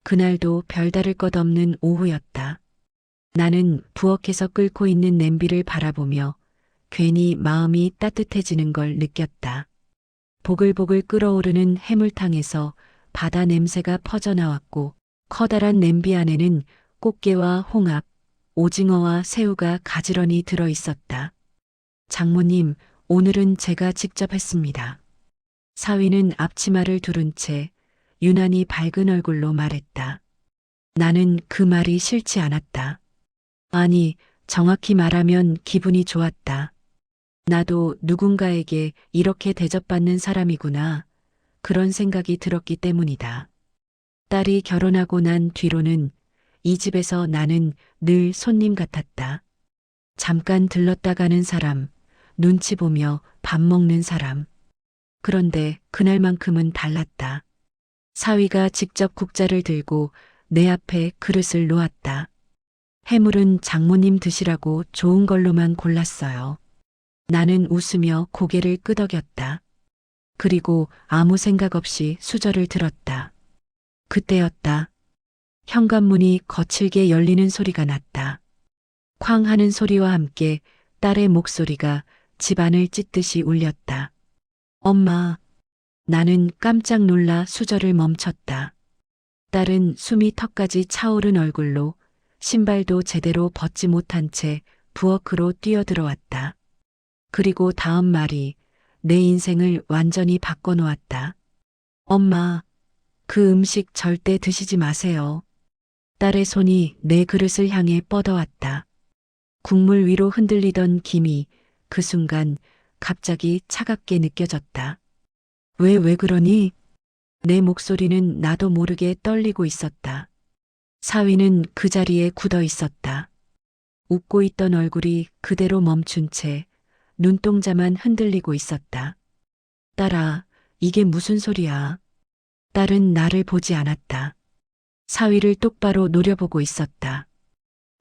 그날도 별다를 것 없는 오후였다. 나는 부엌에서 끓고 있는 냄비를 바라보며 괜히 마음이 따뜻해지는 걸 느꼈다. 보글보글 끓어오르는 해물탕에서 바다 냄새가 퍼져나왔고 커다란 냄비 안에는 꽃게와 홍합, 오징어와 새우가 가지런히 들어 있었다. 장모님, 오늘은 제가 직접 했습니다. 사위는 앞치마를 두른 채 유난히 밝은 얼굴로 말했다. 나는 그 말이 싫지 않았다. 아니, 정확히 말하면 기분이 좋았다. 나도 누군가에게 이렇게 대접받는 사람이구나. 그런 생각이 들었기 때문이다. 딸이 결혼하고 난 뒤로는 이 집에서 나는 늘 손님 같았다. 잠깐 들렀다 가는 사람, 눈치 보며 밥 먹는 사람. 그런데 그날만큼은 달랐다. 사위가 직접 국자를 들고 내 앞에 그릇을 놓았다. 해물은 장모님 드시라고 좋은 걸로만 골랐어요. 나는 웃으며 고개를 끄덕였다. 그리고 아무 생각 없이 수저를 들었다. 그때였다. 현관문이 거칠게 열리는 소리가 났다. 쾅 하는 소리와 함께 딸의 목소리가 집안을 찢듯이 울렸다. 엄마. 나는 깜짝 놀라 수저를 멈췄다. 딸은 숨이 턱까지 차오른 얼굴로 신발도 제대로 벗지 못한 채 부엌으로 뛰어들어왔다. 그리고 다음 말이 내 인생을 완전히 바꿔놓았다. 엄마, 그 음식 절대 드시지 마세요. 딸의 손이 내 그릇을 향해 뻗어왔다. 국물 위로 흔들리던 김이 그 순간 갑자기 차갑게 느껴졌다. 왜 그러니? 내 목소리는 나도 모르게 떨리고 있었다. 사위는 그 자리에 굳어 있었다. 웃고 있던 얼굴이 그대로 멈춘 채 눈동자만 흔들리고 있었다. 딸아, 이게 무슨 소리야? 딸은 나를 보지 않았다. 사위를 똑바로 노려보고 있었다.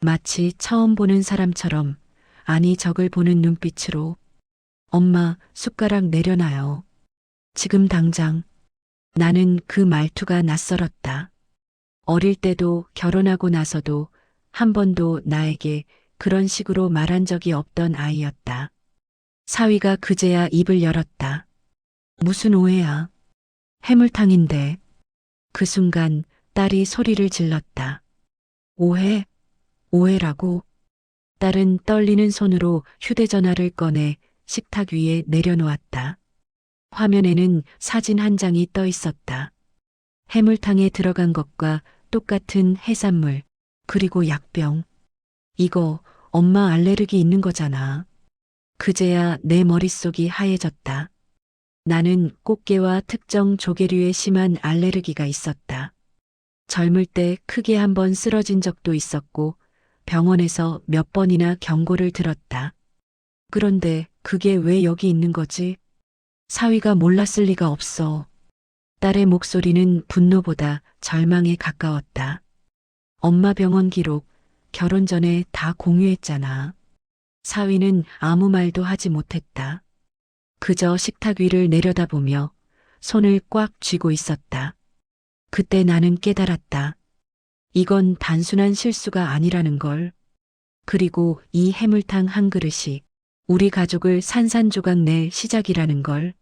마치 처음 보는 사람처럼 아니 적을 보는 눈빛으로 엄마, 숟가락 내려놔요. 지금 당장. 나는 그 말투가 낯설었다. 어릴 때도 결혼하고 나서도 한 번도 나에게 그런 식으로 말한 적이 없던 아이였다. 사위가 그제야 입을 열었다. 무슨 오해야? 해물탕인데. 그 순간 딸이 소리를 질렀다. 오해? 오해라고? 딸은 떨리는 손으로 휴대전화를 꺼내 식탁 위에 내려놓았다. 화면에는 사진 한 장이 떠 있었다. 해물탕에 들어간 것과 똑같은 해산물, 그리고 약병. 이거 엄마 알레르기 있는 거잖아. 그제야 내 머릿속이 하얘졌다. 나는 꽃게와 특정 조개류에 심한 알레르기가 있었다. 젊을 때 크게 한번 쓰러진 적도 있었고 병원에서 몇 번이나 경고를 들었다. 그런데 그게 왜 여기 있는 거지? 사위가 몰랐을 리가 없어. 딸의 목소리는 분노보다 절망에 가까웠다. 엄마 병원 기록, 결혼 전에 다 공유했잖아. 사위는 아무 말도 하지 못했다. 그저 식탁 위를 내려다보며 손을 꽉 쥐고 있었다. 그때 나는 깨달았다. 이건 단순한 실수가 아니라는 걸. 그리고 이 해물탕 한 그릇이 우리 가족을 산산조각 낼 시작이라는 걸.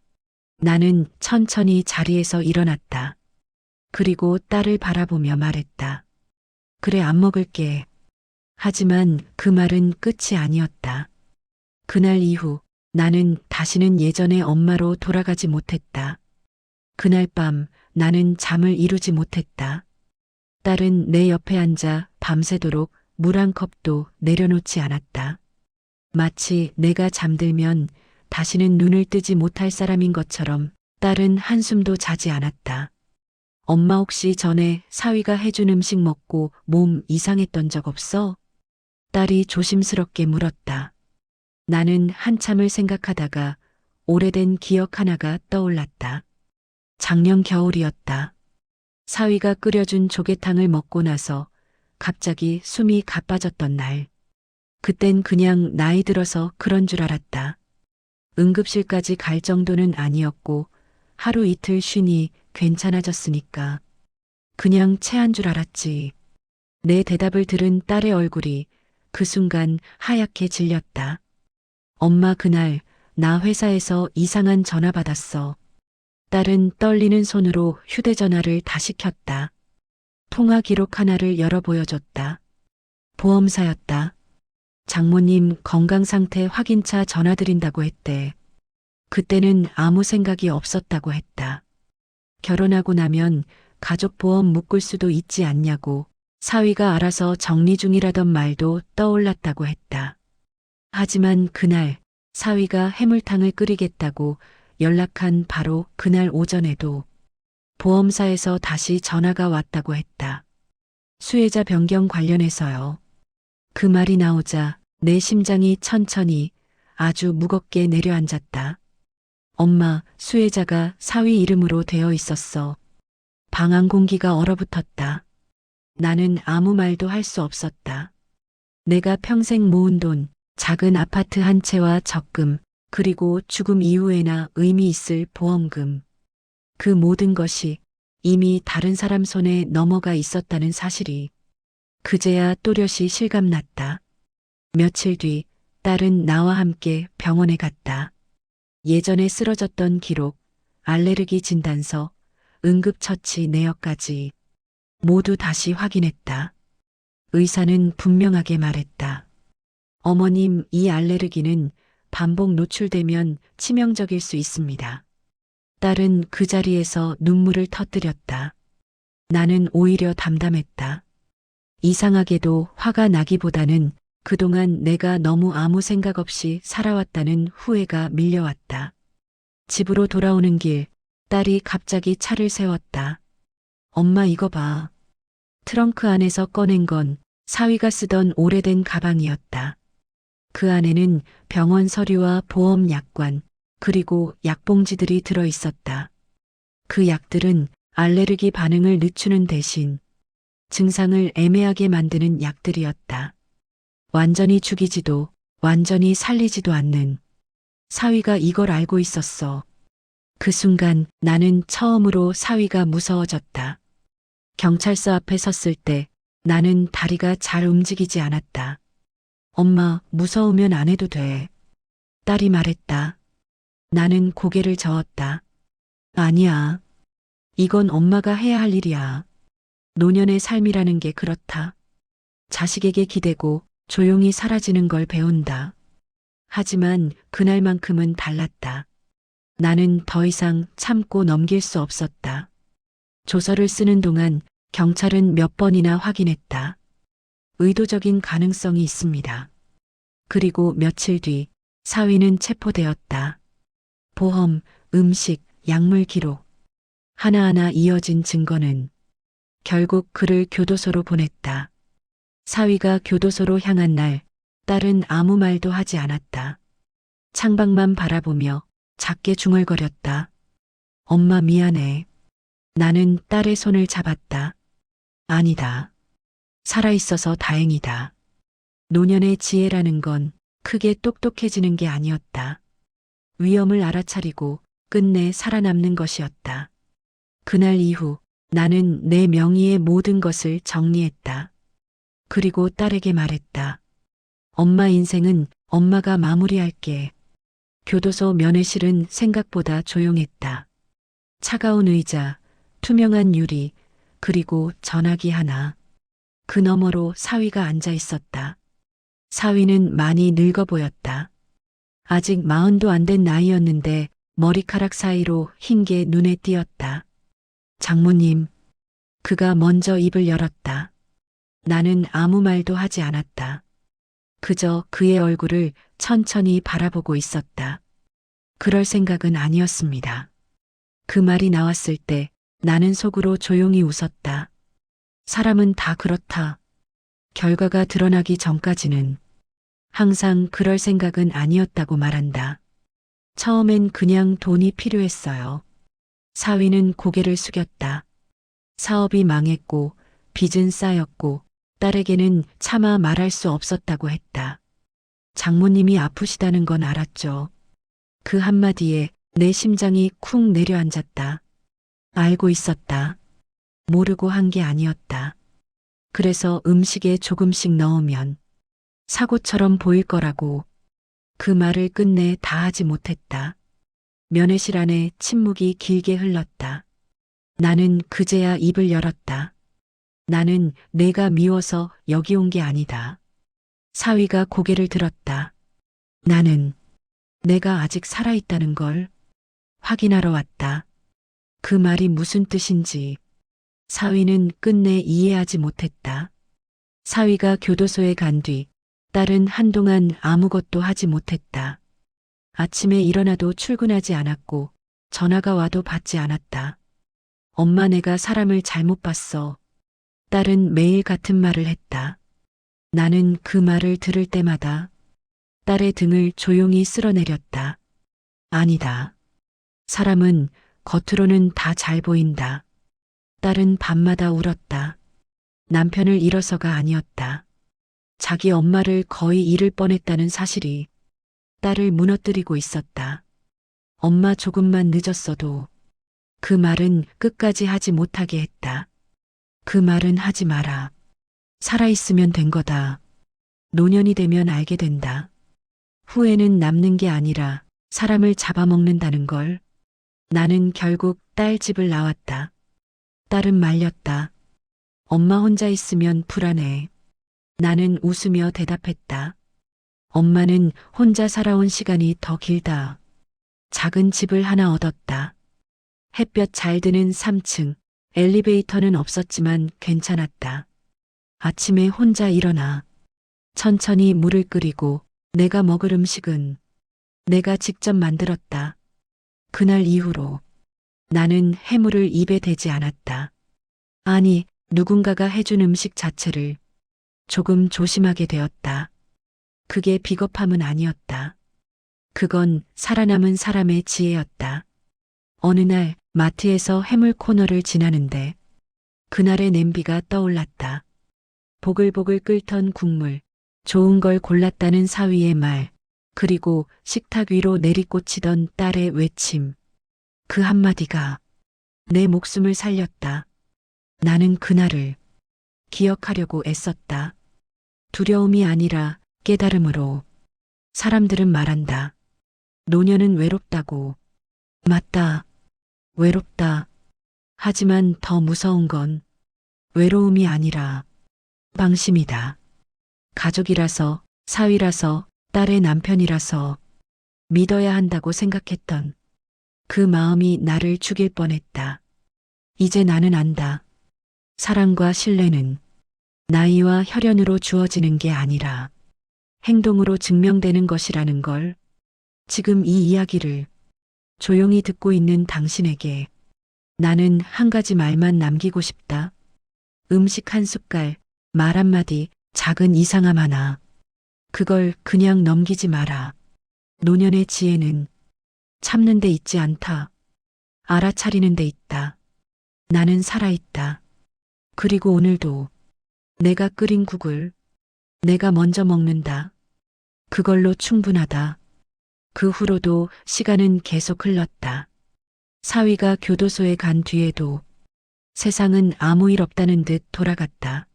나는 천천히 자리에서 일어났다. 그리고 딸을 바라보며 말했다. 그래, 안 먹을게. 하지만 그 말은 끝이 아니었다. 그날 이후 나는 다시는 예전의 엄마로 돌아가지 못했다. 그날 밤 나는 잠을 이루지 못했다. 딸은 내 옆에 앉아 밤새도록 물 한 컵도 내려놓지 않았다. 마치 내가 잠들면 다시는 눈을 뜨지 못할 사람인 것처럼 딸은 한숨도 자지 않았다. 엄마 혹시 전에 사위가 해준 음식 먹고 몸 이상했던 적 없어? 딸이 조심스럽게 물었다. 나는 한참을 생각하다가 오래된 기억 하나가 떠올랐다. 작년 겨울이었다. 사위가 끓여준 조개탕을 먹고 나서 갑자기 숨이 가빠졌던 날. 그땐 그냥 나이 들어서 그런 줄 알았다. 응급실까지 갈 정도는 아니었고 하루 이틀 쉬니 괜찮아졌으니까. 그냥 체한 줄 알았지. 내 대답을 들은 딸의 얼굴이 그 순간 하얗게 질렸다. 엄마, 그날 나 회사에서 이상한 전화 받았어. 딸은 떨리는 손으로 휴대전화를 다시 켰다. 통화 기록 하나를 열어 보여줬다. 보험사였다. 장모님 건강 상태 확인차 전화드린다고 했대. 그때는 아무 생각이 없었다고 했다. 결혼하고 나면 가족보험 묶을 수도 있지 않냐고, 사위가 알아서 정리 중이라던 말도 떠올랐다고 했다. 하지만 그날 사위가 해물탕을 끓이겠다고 연락한 바로 그날 오전에도 보험사에서 다시 전화가 왔다고 했다. 수혜자 변경 관련해서요. 그 말이 나오자 내 심장이 천천히 아주 무겁게 내려앉았다. 엄마, 수혜자가 사위 이름으로 되어 있었어. 방 안 공기가 얼어붙었다. 나는 아무 말도 할 수 없었다. 내가 평생 모은 돈, 작은 아파트 한 채와 적금, 그리고 죽음 이후에나 의미 있을 보험금. 그 모든 것이 이미 다른 사람 손에 넘어가 있었다는 사실이 그제야 또렷이 실감났다. 며칠 뒤 딸은 나와 함께 병원에 갔다. 예전에 쓰러졌던 기록, 알레르기 진단서, 응급처치 내역까지 모두 다시 확인했다. 의사는 분명하게 말했다. 어머님, 이 알레르기는 반복 노출되면 치명적일 수 있습니다. 딸은 그 자리에서 눈물을 터뜨렸다. 나는 오히려 담담했다. 이상하게도 화가 나기보다는 그동안 내가 너무 아무 생각 없이 살아왔다는 후회가 밀려왔다. 집으로 돌아오는 길, 딸이 갑자기 차를 세웠다. 엄마, 이거 봐. 트렁크 안에서 꺼낸 건 사위가 쓰던 오래된 가방이었다. 그 안에는 병원 서류와 보험 약관, 그리고 약봉지들이 들어 있었다. 그 약들은 알레르기 반응을 늦추는 대신 증상을 애매하게 만드는 약들이었다. 완전히 죽이지도 완전히 살리지도 않는. 사위가 이걸 알고 있었어. 그 순간 나는 처음으로 사위가 무서워졌다. 경찰서 앞에 섰을 때 나는 다리가 잘 움직이지 않았다. 엄마, 무서우면 안 해도 돼. 딸이 말했다. 나는 고개를 저었다. 아니야. 이건 엄마가 해야 할 일이야. 노년의 삶이라는 게 그렇다. 자식에게 기대고 조용히 사라지는 걸 배운다. 하지만 그날만큼은 달랐다. 나는 더 이상 참고 넘길 수 없었다. 조서를 쓰는 동안 경찰은 몇 번이나 확인했다. 의도적인 가능성이 있습니다. 그리고 며칠 뒤 사위는 체포되었다. 보험, 음식, 약물 기록. 하나하나 이어진 증거는 결국 그를 교도소로 보냈다. 사위가 교도소로 향한 날, 딸은 아무 말도 하지 않았다. 창밖만 바라보며 작게 중얼거렸다. 엄마, 미안해. 나는 딸의 손을 잡았다. 아니다. 살아있어서 다행이다. 노년의 지혜라는 건 크게 똑똑해지는 게 아니었다. 위험을 알아차리고 끝내 살아남는 것이었다. 그날 이후 나는 내 명의의 모든 것을 정리했다. 그리고 딸에게 말했다. 엄마 인생은 엄마가 마무리할게. 교도소 면회실은 생각보다 조용했다. 차가운 의자, 투명한 유리, 그리고 전화기 하나. 그 너머로 사위가 앉아 있었다. 사위는 많이 늙어 보였다. 아직 40도 안 된 나이였는데 머리카락 사이로 흰 게 눈에 띄었다. 장모님. 그가 먼저 입을 열었다. 나는 아무 말도 하지 않았다. 그저 그의 얼굴을 천천히 바라보고 있었다. 그럴 생각은 아니었습니다. 그 말이 나왔을 때 나는 속으로 조용히 웃었다. 사람은 다 그렇다. 결과가 드러나기 전까지는 항상 그럴 생각은 아니었다고 말한다. 처음엔 그냥 돈이 필요했어요. 사위는 고개를 숙였다. 사업이 망했고 빚은 쌓였고 딸에게는 차마 말할 수 없었다고 했다. 장모님이 아프시다는 건 알았죠. 그 한마디에 내 심장이 쿵 내려앉았다. 알고 있었다. 모르고 한 게 아니었다. 그래서 음식에 조금씩 넣으면 사고처럼 보일 거라고 그 말을 끝내 다 하지 못했다. 면회실 안에 침묵이 길게 흘렀다. 나는 그제야 입을 열었다. 나는 내가 미워서 여기 온 게 아니다. 사위가 고개를 들었다. 나는 내가 아직 살아있다는 걸 확인하러 왔다. 그 말이 무슨 뜻인지 사위는 끝내 이해하지 못했다. 사위가 교도소에 간 뒤 딸은 한동안 아무것도 하지 못했다. 아침에 일어나도 출근하지 않았고 전화가 와도 받지 않았다. 엄마 내가 사람을 잘못 봤어. 딸은 매일 같은 말을 했다. 나는 그 말을 들을 때마다 딸의 등을 조용히 쓸어내렸다. 아니다. 사람은 겉으로는 다 잘 보인다. 딸은 밤마다 울었다. 남편을 잃어서가 아니었다. 자기 엄마를 거의 잃을 뻔했다는 사실이 딸을 무너뜨리고 있었다. 엄마 조금만 늦었어도 그 말은 끝까지 하지 못하게 했다. 그 말은 하지 마라. 살아있으면 된 거다. 노년이 되면 알게 된다. 후회는 남는 게 아니라 사람을 잡아먹는다는 걸. 나는 결국 딸 집을 나왔다. 딸은 말렸다. 엄마 혼자 있으면 불안해. 나는 웃으며 대답했다. 엄마는 혼자 살아온 시간이 더 길다. 작은 집을 하나 얻었다. 햇볕 잘 드는 3층, 엘리베이터는 없었지만 괜찮았다. 아침에 혼자 일어나 천천히 물을 끓이고 내가 먹을 음식은 내가 직접 만들었다. 그날 이후로 나는 해물을 입에 대지 않았다. 아니, 누군가가 해준 음식 자체를 조금 조심하게 되었다. 그게 비겁함은 아니었다. 그건 살아남은 사람의 지혜였다. 어느 날 마트에서 해물 코너를 지나는데 그날의 냄비가 떠올랐다. 보글보글 끓던 국물, 좋은 걸 골랐다는 사위의 말, 그리고 식탁 위로 내리꽂히던 딸의 외침. 그 한마디가 내 목숨을 살렸다. 나는 그날을 기억하려고 애썼다. 두려움이 아니라 깨달음으로. 사람들은 말한다. 노년은 외롭다고. 맞다. 외롭다. 하지만 더 무서운 건 외로움이 아니라 방심이다. 가족이라서, 사위라서, 딸의 남편이라서 믿어야 한다고 생각했던 그 마음이 나를 죽일 뻔했다. 이제 나는 안다. 사랑과 신뢰는 나이와 혈연으로 주어지는 게 아니라 행동으로 증명되는 것이라는 걸. 지금 이 이야기를 조용히 듣고 있는 당신에게 나는 한 가지 말만 남기고 싶다. 음식 한 숟갈, 말 한마디, 작은 이상함 하나. 그걸 그냥 넘기지 마라. 노년의 지혜는 참는 데 있지 않다. 알아차리는 데 있다. 나는 살아있다. 그리고 오늘도 내가 끓인 국을 내가 먼저 먹는다. 그걸로 충분하다. 그 후로도 시간은 계속 흘렀다. 사위가 교도소에 간 뒤에도 세상은 아무 일 없다는 듯 돌아갔다.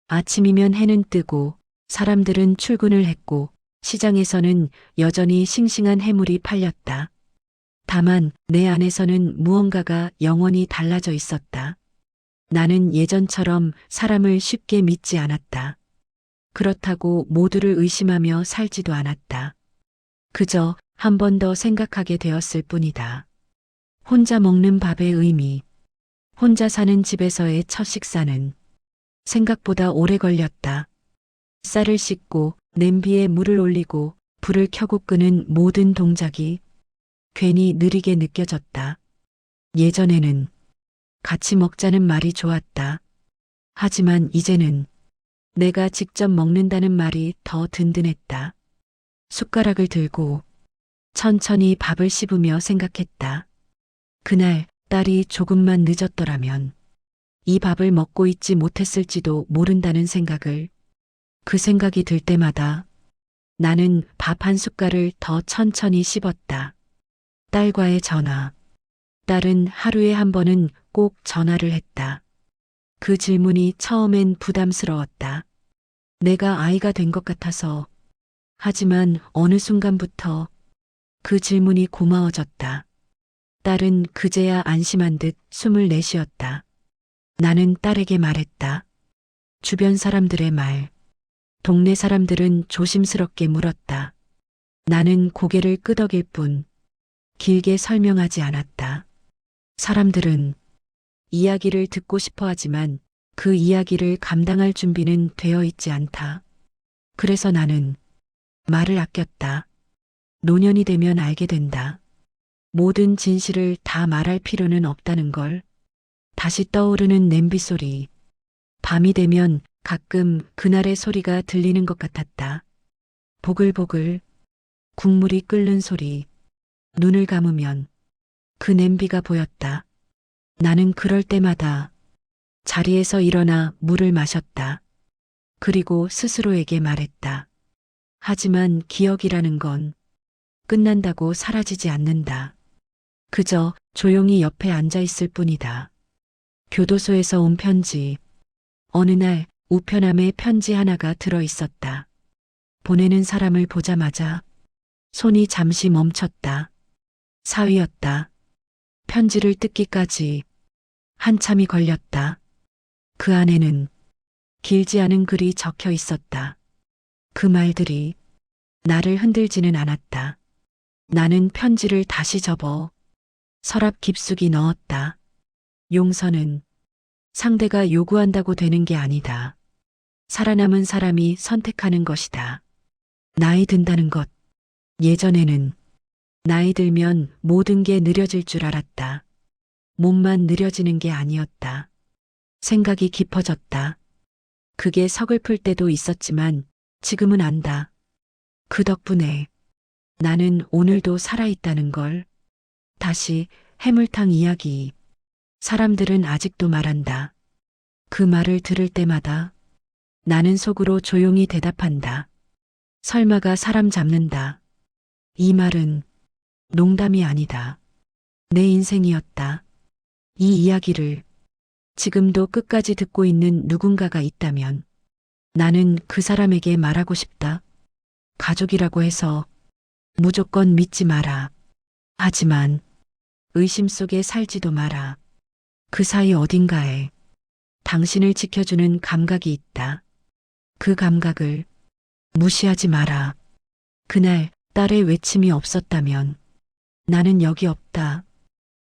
아침이면 해는 뜨고 사람들은 출근을 했고 시장에서는 여전히 싱싱한 해물이 팔렸다. 다만 내 안에서는 무언가가 영원히 달라져 있었다. 나는 예전처럼 사람을 쉽게 믿지 않았다. 그렇다고 모두를 의심하며 살지도 않았다. 그저 한 번 더 생각하게 되었을 뿐이다. 혼자 먹는 밥의 의미, 혼자 사는 집에서의 첫 식사는 생각보다 오래 걸렸다. 쌀을 씻고 냄비에 물을 올리고 불을 켜고 끄는 모든 동작이 괜히 느리게 느껴졌다. 예전에는 같이 먹자는 말이 좋았다. 하지만 이제는 내가 직접 먹는다는 말이 더 든든했다. 숟가락을 들고 천천히 밥을 씹으며 생각했다. 그날 딸이 조금만 늦었더라면 이 밥을 먹고 있지 못했을지도 모른다는 생각을. 그 생각이 들 때마다 나는 밥 한 숟갈을 더 천천히 씹었다. 딸과의 전화. 딸은 하루에 한 번은 꼭 전화를 했다. 그 질문이 처음엔 부담스러웠다. 내가 아이가 된 것 같아서. 하지만 어느 순간부터 그 질문이 고마워졌다. 딸은 그제야 안심한 듯 숨을 내쉬었다. 나는 딸에게 말했다. 주변 사람들의 말. 동네 사람들은 조심스럽게 물었다. 나는 고개를 끄덕일 뿐 길게 설명하지 않았다. 사람들은 이야기를 듣고 싶어 하지만 그 이야기를 감당할 준비는 되어 있지 않다. 그래서 나는 말을 아꼈다. 노년이 되면 알게 된다. 모든 진실을 다 말할 필요는 없다는 걸. 다시 떠오르는 냄비 소리. 밤이 되면 가끔 그날의 소리가 들리는 것 같았다. 보글보글 국물이 끓는 소리. 눈을 감으면 그 냄비가 보였다. 나는 그럴 때마다 자리에서 일어나 물을 마셨다. 그리고 스스로에게 말했다. 하지만 기억이라는 건 끝난다고 사라지지 않는다. 그저 조용히 옆에 앉아 있을 뿐이다. 교도소에서 온 편지. 어느 날 우편함에 편지 하나가 들어 있었다. 보내는 사람을 보자마자 손이 잠시 멈췄다. 사위였다. 편지를 뜯기까지 한참이 걸렸다. 그 안에는 길지 않은 글이 적혀 있었다. 그 말들이 나를 흔들지는 않았다. 나는 편지를 다시 접어 서랍 깊숙이 넣었다. 용서는 상대가 요구한다고 되는 게 아니다. 살아남은 사람이 선택하는 것이다. 나이 든다는 것. 예전에는 나이 들면 모든 게 느려질 줄 알았다. 몸만 느려지는 게 아니었다. 생각이 깊어졌다. 그게 서글플 때도 있었지만 지금은 안다. 그 덕분에 나는 오늘도 살아있다는 걸. 다시 해물탕 이야기. 사람들은 아직도 말한다. 그 말을 들을 때마다 나는 속으로 조용히 대답한다. 설마가 사람 잡는다. 이 말은 농담이 아니다. 내 인생이었다. 이 이야기를 지금도 끝까지 듣고 있는 누군가가 있다면 나는 그 사람에게 말하고 싶다. 가족이라고 해서 무조건 믿지 마라. 하지만 의심 속에 살지도 마라. 그 사이 어딘가에 당신을 지켜주는 감각이 있다. 그 감각을 무시하지 마라. 그날 딸의 외침이 없었다면 나는 여기 없다.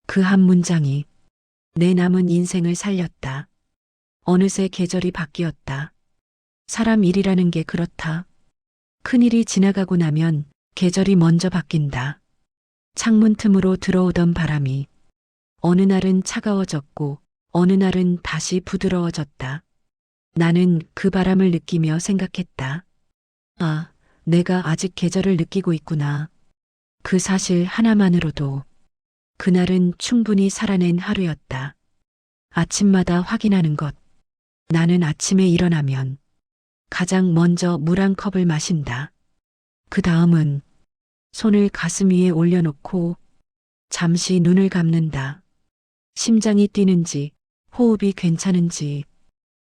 그 한 문장이 내 남은 인생을 살렸다. 어느새 계절이 바뀌었다. 사람 일이라는 게 그렇다. 큰일이 지나가고 나면 계절이 먼저 바뀐다. 창문 틈으로 들어오던 바람이 어느 날은 차가워졌고 어느 날은 다시 부드러워졌다. 나는 그 바람을 느끼며 생각했다. 아, 내가 아직 계절을 느끼고 있구나. 그 사실 하나만으로도 그날은 충분히 살아낸 하루였다. 아침마다 확인하는 것. 나는 아침에 일어나면 가장 먼저 물 한 컵을 마신다. 그 다음은 손을 가슴 위에 올려놓고 잠시 눈을 감는다. 심장이 뛰는지, 호흡이 괜찮은지.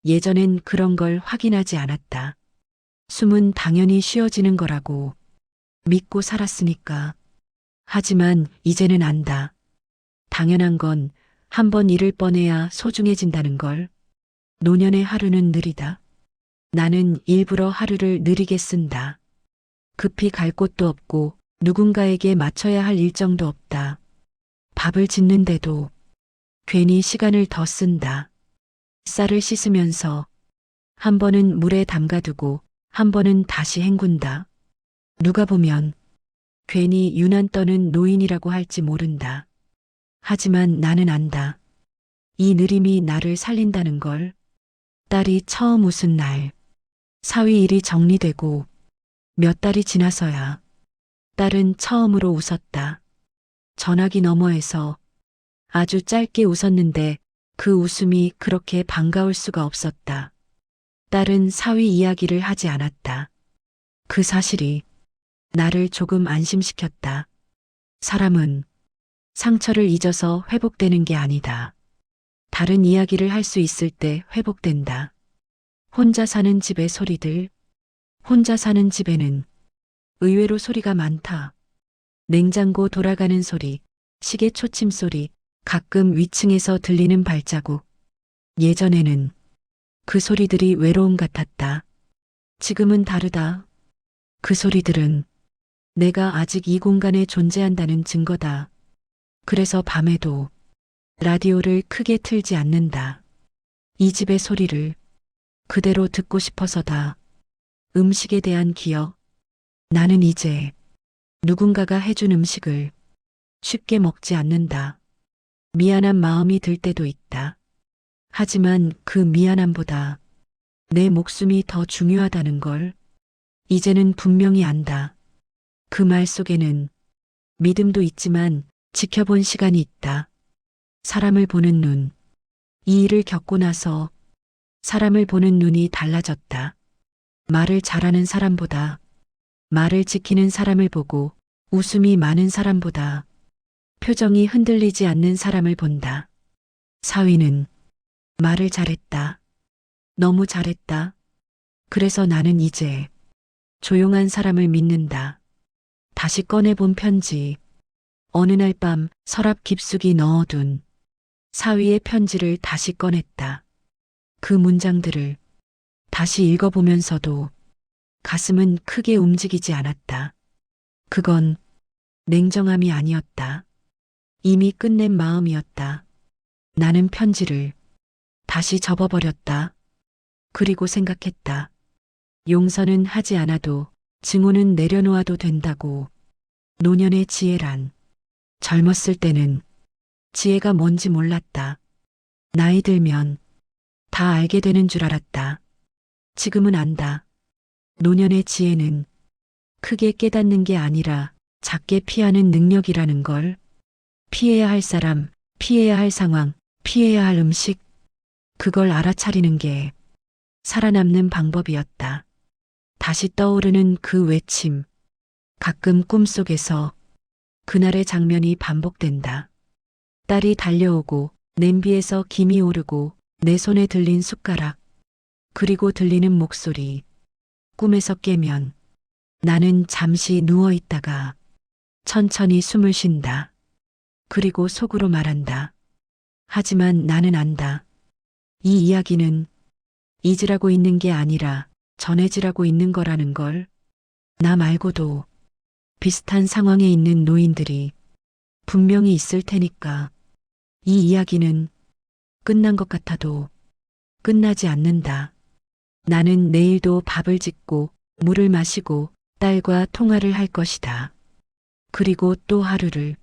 예전엔 그런 걸 확인하지 않았다. 숨은 당연히 쉬어지는 거라고 믿고 살았으니까. 하지만 이제는 안다. 당연한 건 한 번 잃을 뻔해야 소중해진다는 걸. 노년의 하루는 느리다. 나는 일부러 하루를 느리게 쓴다. 급히 갈 곳도 없고 누군가에게 맞춰야 할 일정도 없다. 밥을 짓는데도 괜히 시간을 더 쓴다. 쌀을 씻으면서 한 번은 물에 담가두고 한 번은 다시 헹군다. 누가 보면 괜히 유난 떠는 노인이라고 할지 모른다. 하지만 나는 안다. 이 느림이 나를 살린다는 걸. 딸이 처음 웃은 날, 사위 일이 정리되고 몇 달이 지나서야 딸은 처음으로 웃었다. 전화기 너머에서 아주 짧게 웃었는데 그 웃음이 그렇게 반가울 수가 없었다. 딸은 사위 이야기를 하지 않았다. 그 사실이 나를 조금 안심시켰다. 사람은 상처를 잊어서 회복되는 게 아니다. 다른 이야기를 할 수 있을 때 회복된다. 혼자 사는 집의 소리들. 혼자 사는 집에는 의외로 소리가 많다. 냉장고 돌아가는 소리, 시계 초침 소리, 가끔 위층에서 들리는 발자국. 예전에는 그 소리들이 외로움 같았다. 지금은 다르다. 그 소리들은 내가 아직 이 공간에 존재한다는 증거다. 그래서 밤에도 라디오를 크게 틀지 않는다. 이 집의 소리를 그대로 듣고 싶어서다. 음식에 대한 기억. 나는 이제 누군가가 해준 음식을 쉽게 먹지 않는다. 미안한 마음이 들 때도 있다. 하지만 그 미안함보다 내 목숨이 더 중요하다는 걸 이제는 분명히 안다. 그 말 속에는 믿음도 있지만 지켜본 시간이 있다. 사람을 보는 눈. 이 일을 겪고 나서 사람을 보는 눈이 달라졌다. 말을 잘하는 사람보다 말을 지키는 사람을 보고 웃음이 많은 사람보다 표정이 흔들리지 않는 사람을 본다. 사위는 말을 잘했다. 너무 잘했다. 그래서 나는 이제 조용한 사람을 믿는다. 다시 꺼내본 편지. 어느 날 밤 서랍 깊숙이 넣어둔 사위의 편지를 다시 꺼냈다. 그 문장들을 다시 읽어보면서도 가슴은 크게 움직이지 않았다. 그건 냉정함이 아니었다. 이미 끝낸 마음이었다. 나는 편지를 다시 접어버렸다. 그리고 생각했다. 용서는 하지 않아도 증오는 내려놓아도 된다고. 노년의 지혜란. 젊었을 때는 지혜가 뭔지 몰랐다. 나이 들면 다 알게 되는 줄 알았다. 지금은 안다. 노년의 지혜는 크게 깨닫는 게 아니라 작게 피하는 능력이라는 걸. 피해야 할 사람, 피해야 할 상황, 피해야 할 음식. 그걸 알아차리는 게 살아남는 방법이었다. 다시 떠오르는 그 외침. 가끔 꿈속에서 그날의 장면이 반복된다. 딸이 달려오고 냄비에서 김이 오르고 내 손에 들린 숟가락. 그리고 들리는 목소리. 꿈에서 깨면 나는 잠시 누워 있다가 천천히 숨을 쉰다. 그리고 속으로 말한다. 하지만 나는 안다. 이 이야기는 잊으라고 있는 게 아니라 전해지라고 있는 거라는 걸. 나 말고도 비슷한 상황에 있는 노인들이 분명히 있을 테니까. 이 이야기는 끝난 것 같아도 끝나지 않는다. 나는 내일도 밥을 짓고 물을 마시고 딸과 통화를 할 것이다. 그리고 또 하루를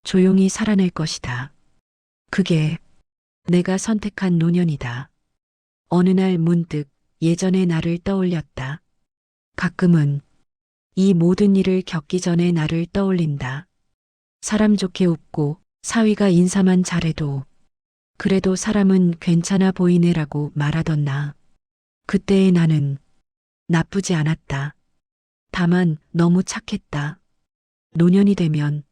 조용히 살아낼 것이다. 그게 내가 선택한 노년이다. 어느 날 문득 예전의 나를 떠올렸다. 가끔은 이 모든 일을 겪기 전에 나를 떠올린다. 사람 좋게 웃고 사위가 인사만 잘해도 그래도 사람은 괜찮아 보이네라고 말하던 나. 그때의 나는 나쁘지 않았다. 다만 너무 착했다. 노년이 되면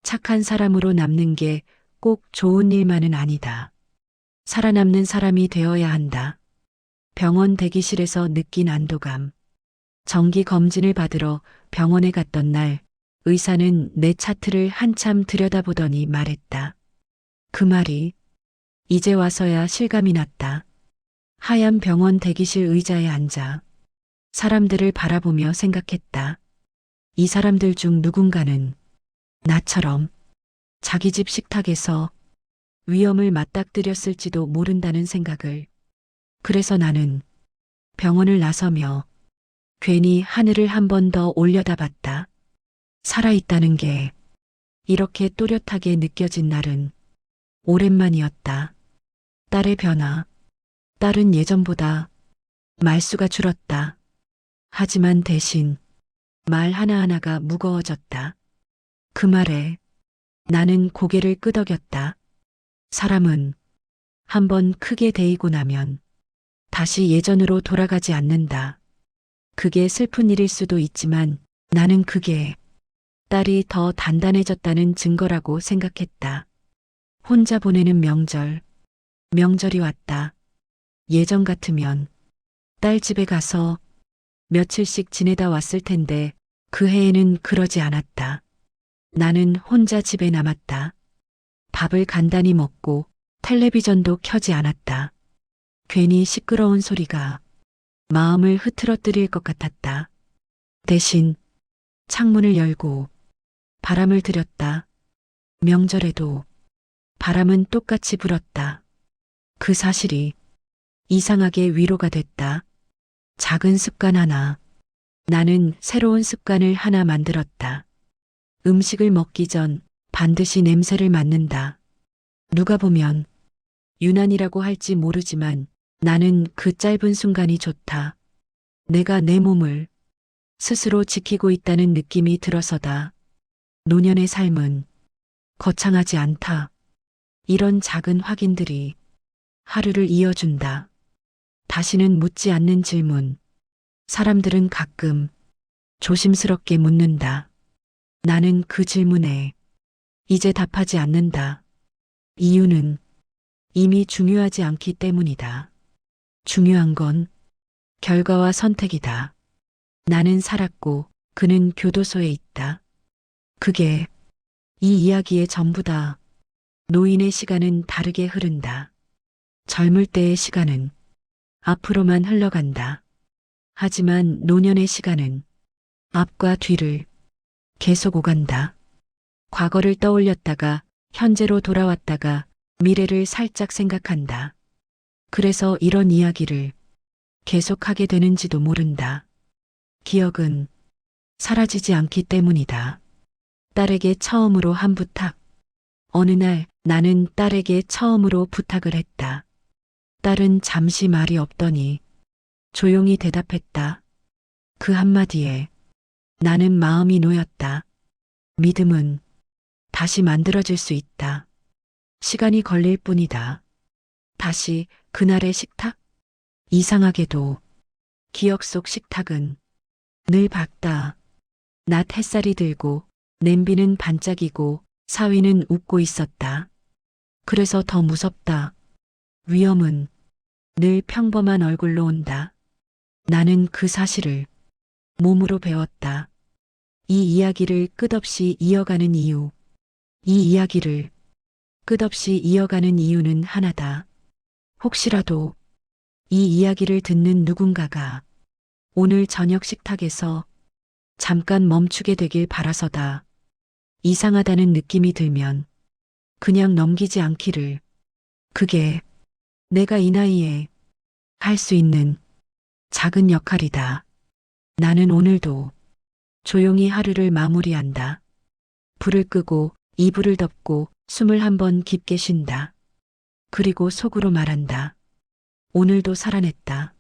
착한 사람으로 남는 게 꼭 좋은 일만은 아니다. 살아남는 사람이 되어야 한다. 병원 대기실에서 느낀 안도감. 정기 검진을 받으러 병원에 갔던 날 의사는 내 차트를 한참 들여다보더니 말했다. 그 말이 이제 와서야 실감이 났다. 하얀 병원 대기실 의자에 앉아 사람들을 바라보며 생각했다. 이 사람들 중 누군가는 나처럼 자기 집 식탁에서 위험을 맞닥뜨렸을지도 모른다는 생각을. 그래서 나는 병원을 나서며 괜히 하늘을 한 번 더 올려다봤다. 살아있다는 게 이렇게 또렷하게 느껴진 날은 오랜만이었다. 딸의 변화. 딸은 예전보다 말수가 줄었다. 하지만 대신 말 하나하나가 무거워졌다. 그 말에 나는 고개를 끄덕였다. 사람은 한번 크게 데이고 나면 다시 예전으로 돌아가지 않는다. 그게 슬픈 일일 수도 있지만 나는 그게 딸이 더 단단해졌다는 증거라고 생각했다. 혼자 보내는 명절. 명절이 왔다. 예전 같으면 딸 집에 가서 며칠씩 지내다 왔을 텐데 그 해에는 그러지 않았다. 나는 혼자 집에 남았다. 밥을 간단히 먹고 텔레비전도 켜지 않았다. 괜히 시끄러운 소리가 마음을 흐트러뜨릴 것 같았다. 대신 창문을 열고 바람을 들였다. 명절에도 바람은 똑같이 불었다. 그 사실이 이상하게 위로가 됐다. 작은 습관 하나. 나는 새로운 습관을 하나 만들었다. 음식을 먹기 전 반드시 냄새를 맡는다. 누가 보면 유난이라고 할지 모르지만 나는 그 짧은 순간이 좋다. 내가 내 몸을 스스로 지키고 있다는 느낌이 들어서다. 노년의 삶은 거창하지 않다. 이런 작은 확인들이 하루를 이어준다. 다시는 묻지 않는 질문. 사람들은 가끔 조심스럽게 묻는다. 나는 그 질문에 이제 답하지 않는다. 이유는 이미 중요하지 않기 때문이다. 중요한 건 결과와 선택이다. 나는 살았고 그는 교도소에 있다. 그게 이 이야기의 전부다. 노인의 시간은 다르게 흐른다. 젊을 때의 시간은 앞으로만 흘러간다. 하지만 노년의 시간은 앞과 뒤를 계속 오간다. 과거를 떠올렸다가 현재로 돌아왔다가 미래를 살짝 생각한다. 그래서 이런 이야기를 계속하게 되는지도 모른다. 기억은 사라지지 않기 때문이다. 딸에게 처음으로 한 부탁. 어느 날 나는 딸에게 처음으로 부탁을 했다. 딸은 잠시 말이 없더니 조용히 대답했다. 그 한마디에 나는 마음이 놓였다. 믿음은 다시 만들어질 수 있다. 시간이 걸릴 뿐이다. 다시 그날의 식탁? 이상하게도 기억 속 식탁은 늘 밝다. 낮 햇살이 들고 냄비는 반짝이고 사위는 웃고 있었다. 그래서 더 무섭다. 위험은 늘 평범한 얼굴로 온다. 나는 그 사실을 몸으로 배웠다. 이 이야기를 끝없이 이어가는 이유. 이 이야기를 끝없이 이어가는 이유는 하나다. 혹시라도 이 이야기를 듣는 누군가가 오늘 저녁 식탁에서 잠깐 멈추게 되길 바라서다. 이상하다는 느낌이 들면 그냥 넘기지 않기를. 그게 내가 이 나이에 할 수 있는 작은 역할이다. 나는 오늘도 조용히 하루를 마무리한다. 불을 끄고 이불을 덮고 숨을 한 번 깊게 쉰다. 그리고 속으로 말한다. 오늘도 살아냈다.